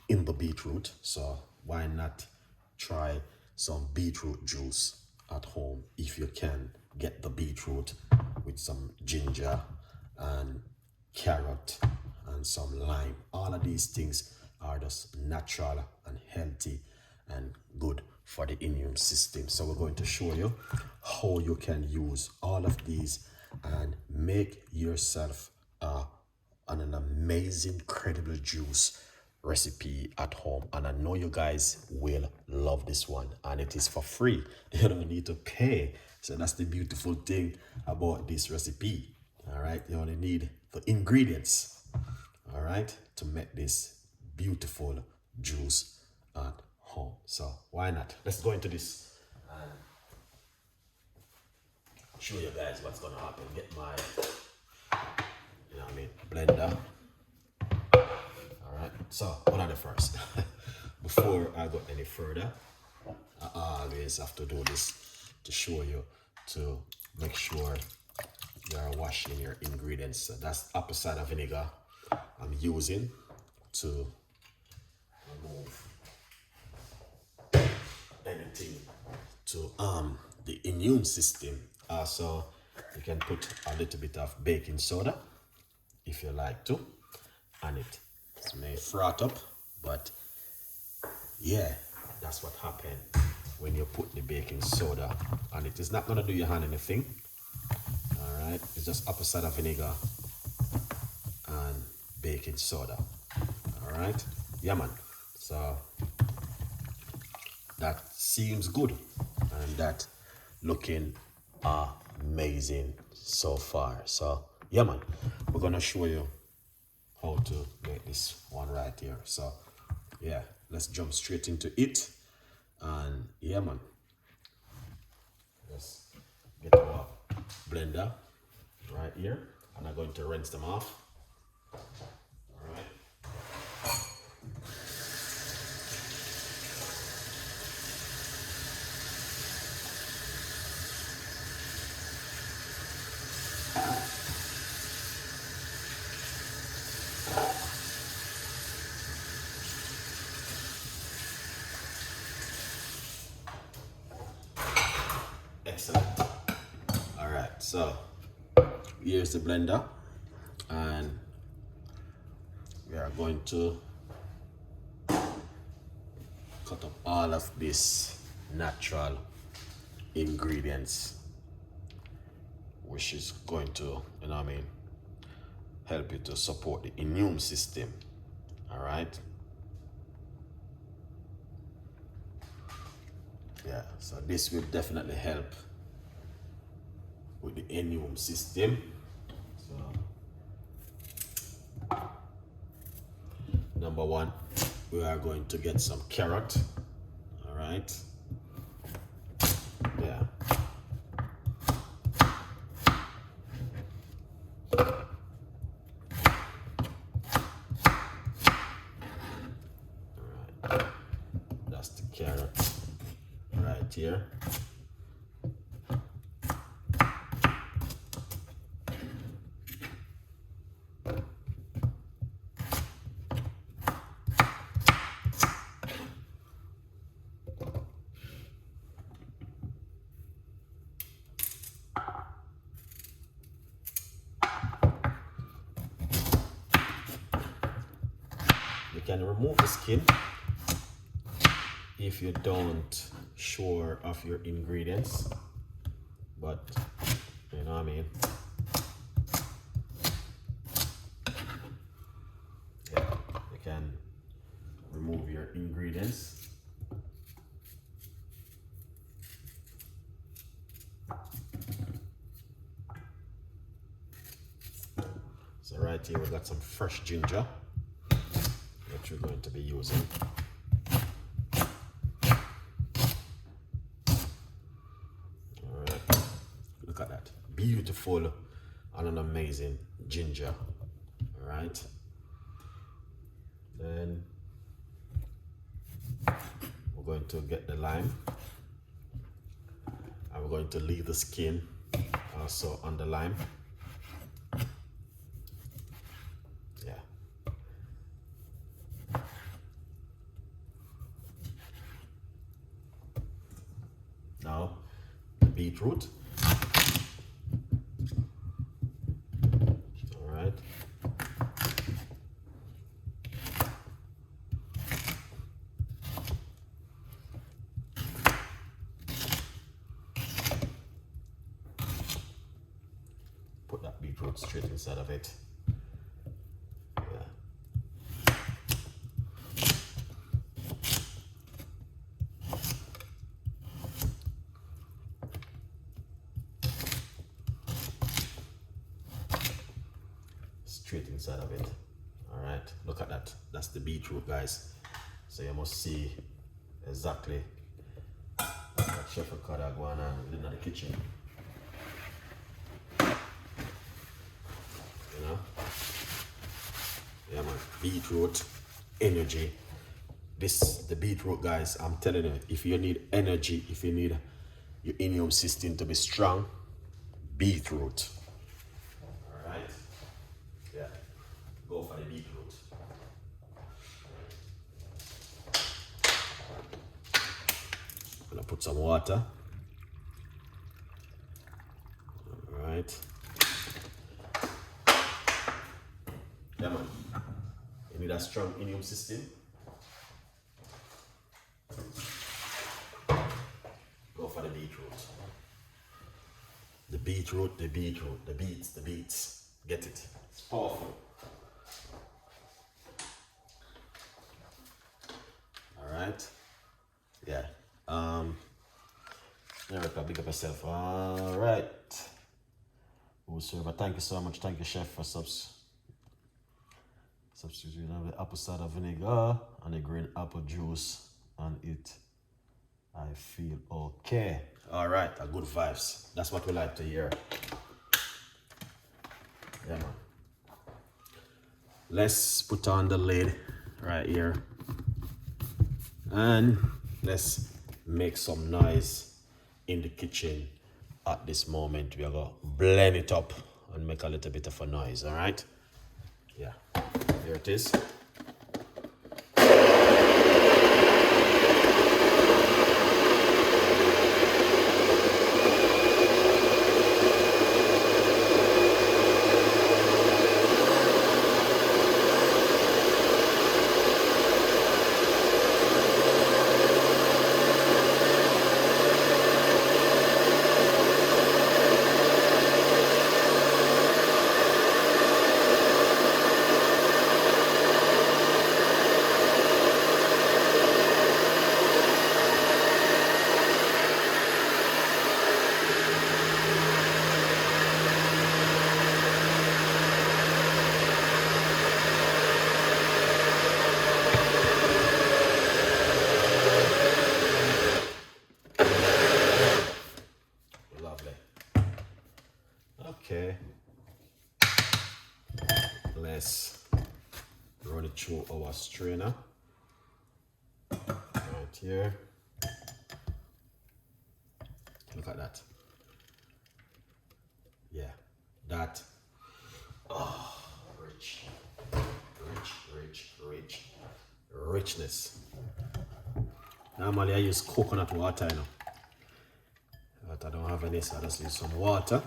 in the beetroot, so why not try some beetroot juice at home if you can get the beetroot with some ginger and carrot and some lime. All of these things are just natural and healthy and good for the immune system. So we're going to show you how you can use all of these and make yourself an amazing, incredible juice recipe at home. And I know you guys will love this one, and it is for free. You don't need to pay. So that's the beautiful thing about this recipe. All right, you only need the ingredients, all right, to make this beautiful juice at home. So why not? Let's go into this and show you guys what's gonna happen. Get my, blender. All right, so what are the first? Before I go any further, I always have to do this to show you to make sure you're washing your ingredients. So that's apple cider vinegar I'm using to remove anything to the immune system. Also, you can put a little bit of baking soda if you like to, and it may froth up, but yeah, that's what happened when you put the baking soda on it. It's not gonna do your hand anything. All right, it's just apple cider vinegar and baking soda. All right, yeah man. So that seems good, and that looking amazing so far. So yeah man, we're gonna show you how to make this one right here. So yeah, let's jump straight into it. And yeah man, let's get our blender right here, and I'm going to rinse them off. All right. Excellent. All right, so here's the blender, and we are going to cut up all of this natural ingredients, which is going to, help you to support the immune system. All right. Yeah, so this will definitely help with the immune system. So, number one, we are going to get some carrot. All right. Yeah. All right. That's the carrot right here. You can remove the skin if you don't sure of your ingredients, but you know what I mean. Yeah, you can remove your ingredients. So right here we got some fresh ginger, which we're going to be using. Alright, look at that. Beautiful and an amazing ginger. Alright. Then we're going to get the lime. And we're going to leave the skin also on the lime. beetroot. All right. Put that beetroot straight inside of it. Straight inside of it. All right, look at that. That's the beetroot, guys. So you must see exactly what Chef Ricardo going on in the kitchen. You know? Yeah, man. Beetroot, energy. The beetroot, guys, I'm telling you, if you need energy, if you need your immune system to be strong, beetroot. All right? Yeah, go for the beetroot. Gonna put some water. All right. Yeah, man. You need a strong immune system. Go for the beetroot. The beetroot, the beetroot, the beets. Get it? It's powerful. All right. Yeah. Erica, big up yourself. All right. Server. Thank you so much. Thank you, Chef, for substituting the apple cider vinegar and the green apple juice on it. I feel okay. All right, a good vibes. That's what we like to hear. Yeah, man. Let's put on the lid right here. And let's make some noise in the kitchen at this moment. We are going to blend it up and make a little bit of a noise, all right? Yeah, here it is. Okay, let's run it through our strainer right here. Look at that. Yeah, that. Oh, richness. Normally I use coconut water, you know, but I don't have any, so I just use some water.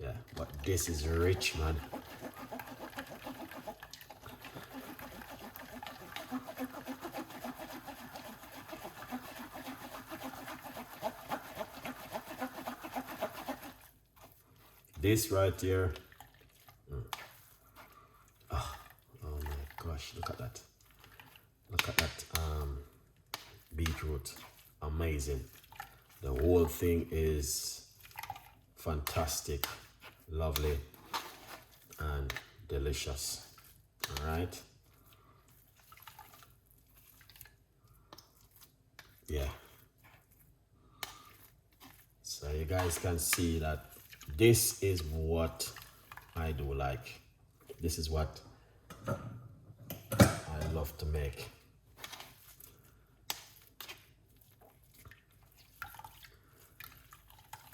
Yeah, but this is rich, man. This right here. Oh my gosh, look at that. Look at that beetroot. Amazing. The whole thing is fantastic, lovely, and delicious. All right. Yeah. So you guys can see that this is what I do like. This is what I love to make.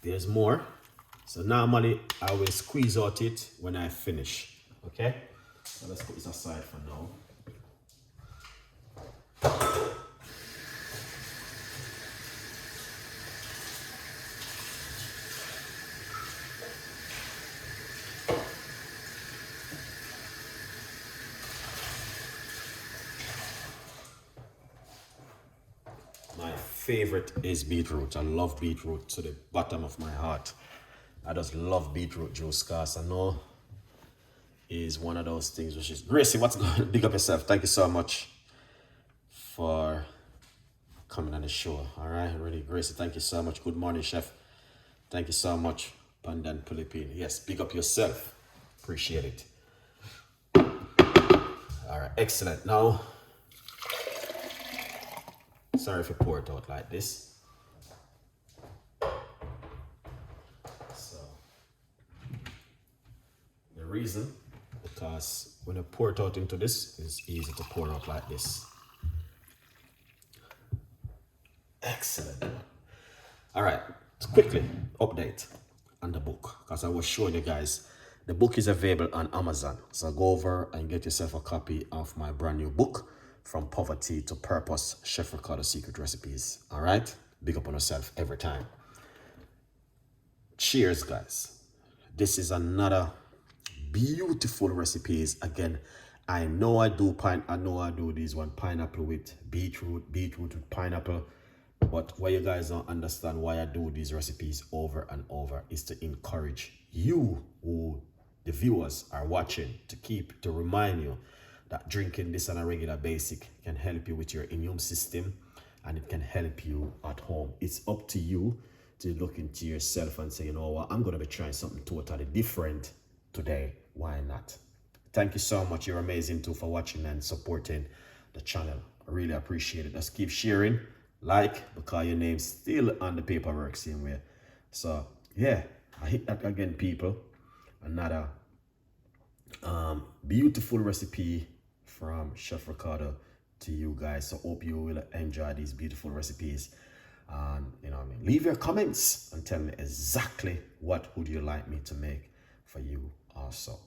There's more. So normally I will squeeze out it when I finish. Okay? So let's put this aside for now. My favorite is beetroot. I love beetroot to the bottom of my heart. I just love beetroot juice because I know is one of those things which is Gracie, what's going on? Big up yourself. Thank you so much for coming on the show. All right, really, Gracie, thank you so much. Good morning, chef. Thank you so much, Pandan Philippine. Yes, big up yourself. Appreciate it. All right, excellent. Now, sorry if I pour it out like this. So, the reason, because when I pour it out into this, it's easy to pour out like this. Excellent. All right, quickly update on the book, because I was showing you guys the book is available on Amazon. So go over and get yourself a copy of my brand new book, From Poverty to Purpose, Chef Ricardo Secret Recipes. All right, big up on yourself every time. Cheers, guys. This is another beautiful recipes. Again, I know I do these one pineapple with beetroot with pineapple. But what you guys don't understand why I do these recipes over and over is to encourage you, who the viewers are watching, to remind you that drinking this on a regular basis can help you with your immune system, and it can help you at home. It's up to you to look into yourself and say, you know what, I'm going to be trying something totally different today. Why not? Thank you so much. You're amazing too for watching and supporting the channel. I really appreciate it. Just keep sharing, like, because your name's still on the paperwork same way. So yeah, I hit that again, people. Another beautiful recipe from Chef Ricardo to you guys. So hope you will enjoy these beautiful recipes. You know what I mean? Leave your comments and tell me exactly what would you like me to make for you also.